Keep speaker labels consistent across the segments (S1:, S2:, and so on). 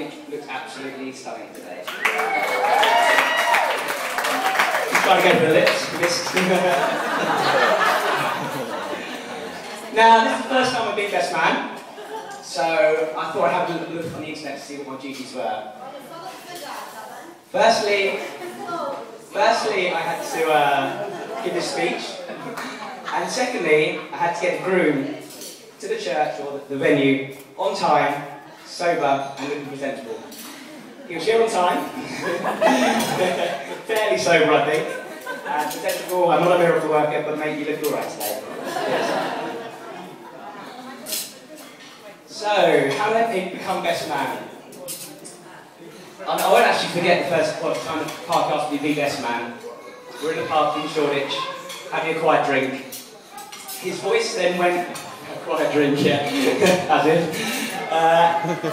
S1: think looks absolutely stunning today. Just trying to go for the lips. Now, this is the first time I've been best man, so I thought I'd have a look on the internet to see what my duties were. Firstly, I had to give a speech, and secondly, I had to get the groom to the church or the venue on time, sober, and looking presentable. He was here on time, fairly sober, I think, and presentable. I'm not a miracle worker, but mate, you look all right today. Yes. So, how did I become best man? I won't actually forget the first time the park asked me to be best man. We're in the park in Shoreditch, having a quiet drink. His voice then went... Quiet drink, yeah. As if.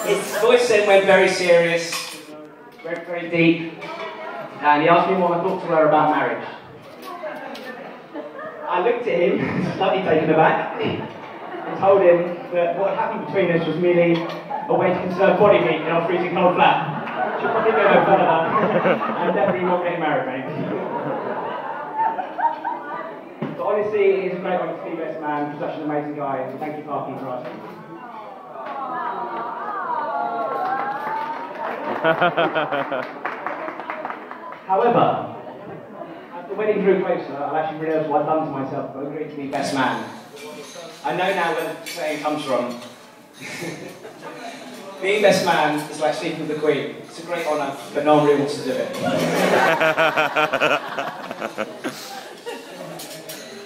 S1: His voice then went very serious, very, very deep, and he asked me what my thoughts were about marriage. I looked at him, slightly taken aback, and told him that what had happened between us was merely a way to conserve body heat in our freezing cold flat. Should probably go no further. I'm definitely not getting married, mate. But honestly, it is a great honour to be best man for such an amazing guy, and thank you, Parkys, for asking. However, as the wedding drew closer, I actually realised what I'd done to myself by agreeing to be best man. I know now where the saying comes from. Being best man is like sleeping with the Queen. It's a great honour, but no one really wants to do it.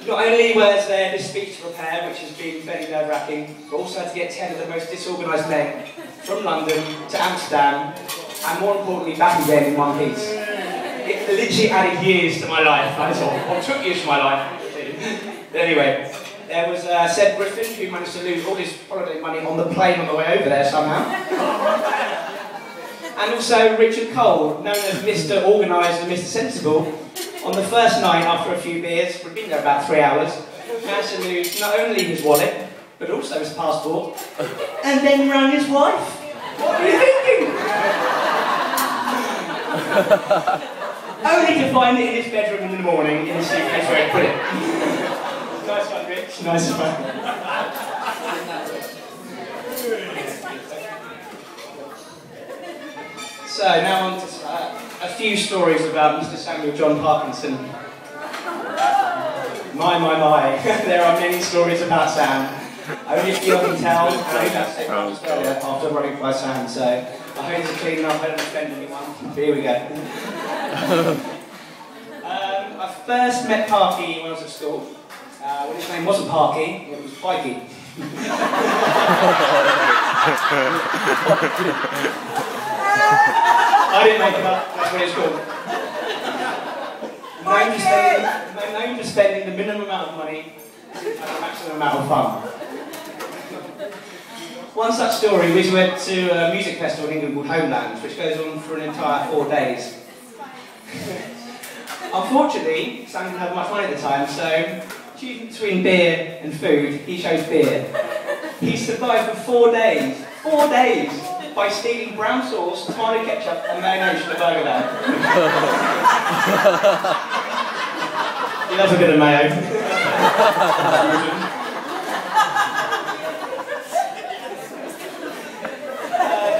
S1: Not only was there this speech to prepare, which has been fairly nerve-wracking, but also had to get 10 of the most disorganised men from London to Amsterdam, and more importantly, back again in one piece. It literally added years to my life, that's all. Or took years to my life. Anyway, there was Seb Griffin, who managed to lose all his holiday money on the plane on the way over there somehow. And also Richard Cole, known as Mr. Organised and Mr. Sensible, on the first night after a few beers, we'd been there about 3 hours, managed to lose not only his wallet, but also his passport, and then rang his wife. What were you thinking? Only to find it in his bedroom in the morning in the suitcase where he put it. Nice one, Rich. Nice one. So now on to a few stories about Mr. Samuel John Parkinson. My. There are many stories about Sam. Only a few I can tell, and I think that's taken up Australia after running by Sam, so I hope to clean up, I don't offend anyone. Here we go. I first met Parky when I was at school. When his name wasn't Parky, it was Pikey. I didn't make it up, that's what it's called. Known for spending the minimum amount of money and the maximum amount of fun. One such story, we went to a music festival in England called Homeland, which goes on for an entire 4 days. Unfortunately, Sam didn't have much money at the time, so choosing between beer and food, he chose beer. He survived for 4 days. 4 days! By stealing brown sauce, tomato ketchup and mayonnaise from the burger van. He loves a bit of mayo.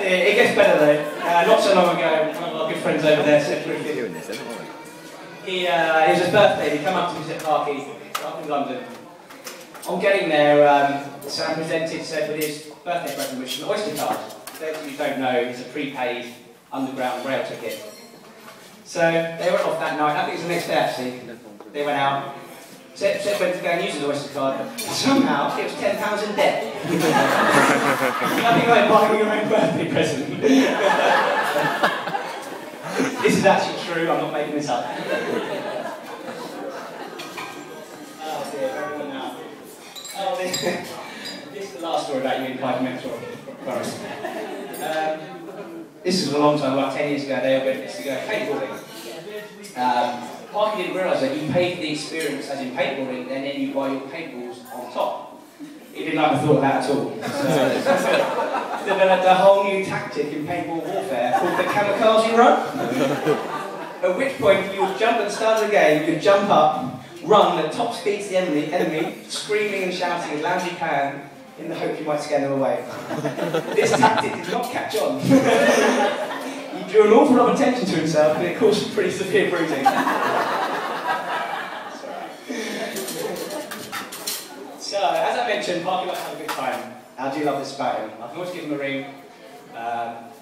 S1: It gets better though. Not so long ago, one of our good friends over there said he was his birthday, he'd come up to visit Parky up in London. On getting there, Sam said with his birthday present, which is an Oyster card. Those of you who don't know, it's a prepaid underground rail ticket. So they went off that night, I think it was the next day actually. They went out. Seb went to go and use his Oyster card, but somehow it was £10 in debt. Nothing like buying your own birthday present. This is actually true, I'm not making this up. Oh dear, everyone now. Oh, this is the last story about you in 5 minutes, Forrest. This was a long time, about 10 years ago, they all went to go paintballing. Parky didn't realise that you pay for the experience as in paintballing, and then you buy your paintballs on top. He He didn't like the thought of that at all. So, developed a whole new tactic in paintball warfare called the kamikaze run. At which point you would jump at the start of the game, you'd jump up, run at top speed to the enemy, screaming and shouting as loud as you can, in the hope you might scare them away. This tactic did not catch on. He drew an awful lot of attention to himself and it caused some pretty severe bruising. So, as I mentioned, Parky likes to have a good time. I do love this about him. I can always give him a ring.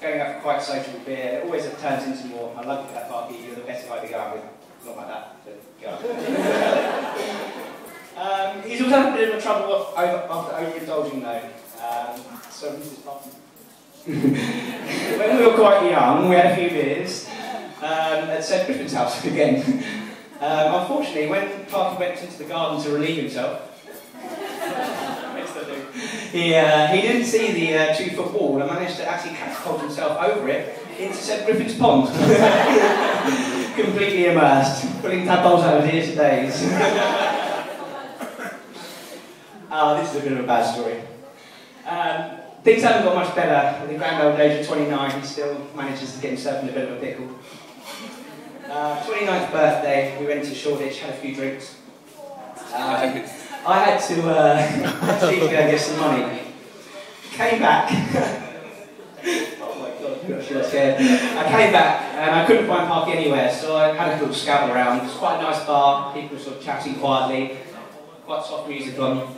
S1: Going out for quite sociable beer, it always turns into more. I love you for that, Parky, you're the best guy to go out with. Not like that, but go out. He's also had a bit of trouble after overindulging though. So this is Parky. When we were quite young, we had a few beers at St. Griffin's house again. Unfortunately, when Parky went into the garden to relieve himself, he didn't see the 2-foot wall and managed to actually catapult himself over it into St. Griffin's pond. Completely immersed, pulling tadpoles out of his ears for days. This is a bit of a bad story. Things haven't got much better. At the grand old age of 29, he still manages to get himself in a bit of a pickle. 29th birthday, we went to Shoreditch, had a few drinks. I had to actually go get some money. Came back. Oh my god, I'm actually scared. I came back and I couldn't find Parky anywhere, so I had a little scout around. It was quite a nice bar, people were sort of chatting quietly, quite soft music on.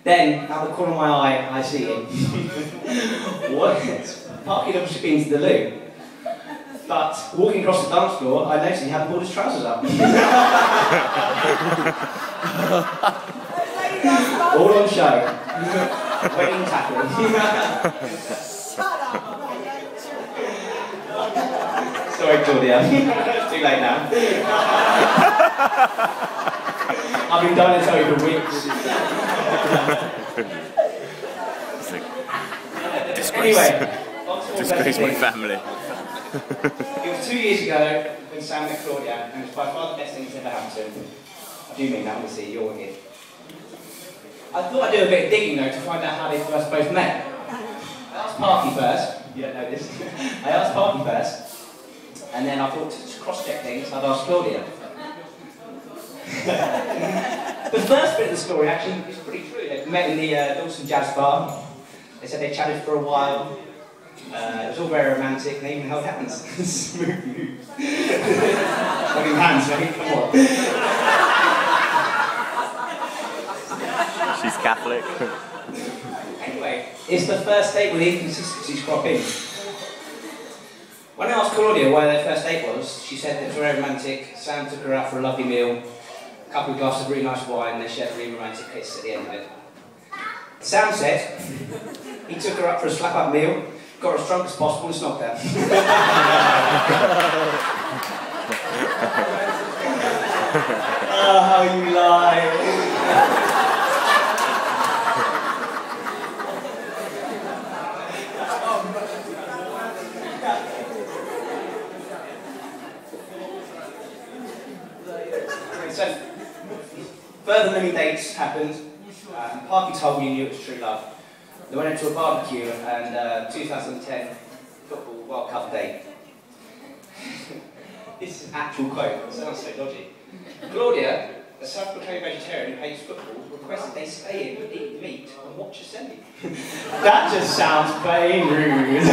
S1: Then, out of the corner of my eye, I see him. What? Parky had obviously been to the loo. But walking across the dance floor, I noticed he hadn't pulled his trousers up. All on show. Wedding tackle. Sorry, Claudia. It's too late now. I've been dying to tell you for weeks. Anyway,
S2: disgrace my family.
S1: It was 2 years ago when Sam met Claudia, and it was by far the best thing that's ever happened to him. I do mean that, obviously, you're here. I thought I'd do a bit of digging though to find out how they first both met. I asked Parky first, you don't know this. I asked Parky first, and then I thought to cross-check things, I'd ask Claudia. The first bit of the story actually is pretty true. They met in the Dawson Jazz Bar. They said they chatted for a while. It was all very romantic, and they even held hands. Smooth moves. Holding hands, I mean, come on.
S2: She's Catholic.
S1: Anyway, it's the first date where the inconsistencies crop in. When I asked Claudia why their first date was, she said it was very romantic. Sam took her out for a lovely meal, a couple of glasses of really nice wine, and they shared a really romantic kiss at the end of it. Sam said he took her up for a slap-up meal, got her as drunk as possible and snogged her. Oh, how you lie. So, further many dates happened. Parky told me he knew it was true love. They went into a barbecue and 2010 football World Cup day. This is an actual quote, it sounds so dodgy. Claudia, a self-proclaimed vegetarian who hates football, requested they stay in, eat meat and watch a semi. That just sounds plain rude.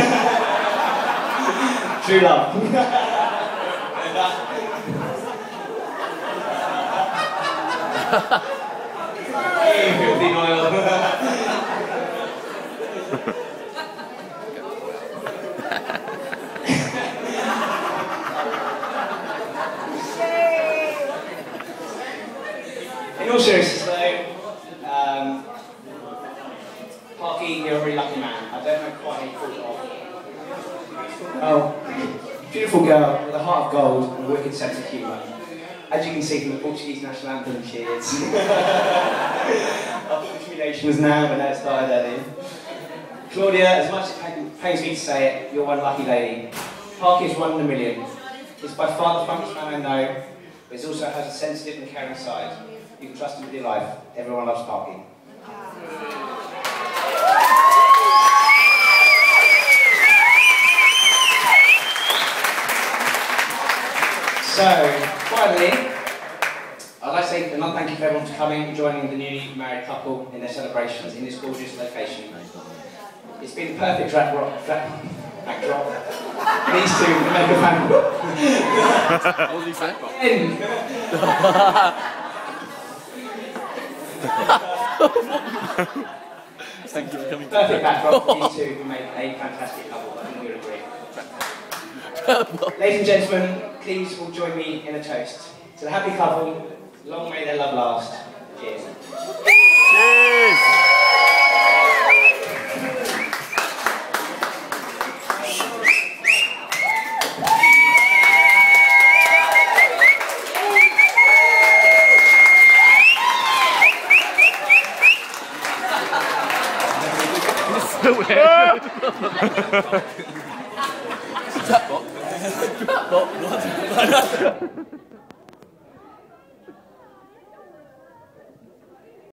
S1: True love. Hey, filthy oil. In all seriousness though, Parky, you're a really lucky man. I don't know quite how you pulled it off. Oh, beautiful girl with a heart of gold and a wicked sense of humour. As you can see from the Portuguese national anthem she is. Our Portuguese nation was now, but now it started early. Claudia, as much as it pains me to say it, you're one lucky lady. Parky is one in a million. He's by far the funniest man I know, but he also has a sensitive and caring side. You can trust him with your life. Everyone loves Parky. So, finally, I'd like to say a thank you for everyone for coming and joining the newly married couple in their celebrations in this gorgeous location. It's been a perfect backdrop. These two make a family.
S2: What was he saying? Thank you for coming.
S1: Perfect backdrop. These two make a fantastic couple. I think you'll agree. Ladies and gentlemen, please all join me in a toast to the happy couple. Long may their love last. Cheers.
S2: Cheers!
S3: Tap bot. Tap bot. What?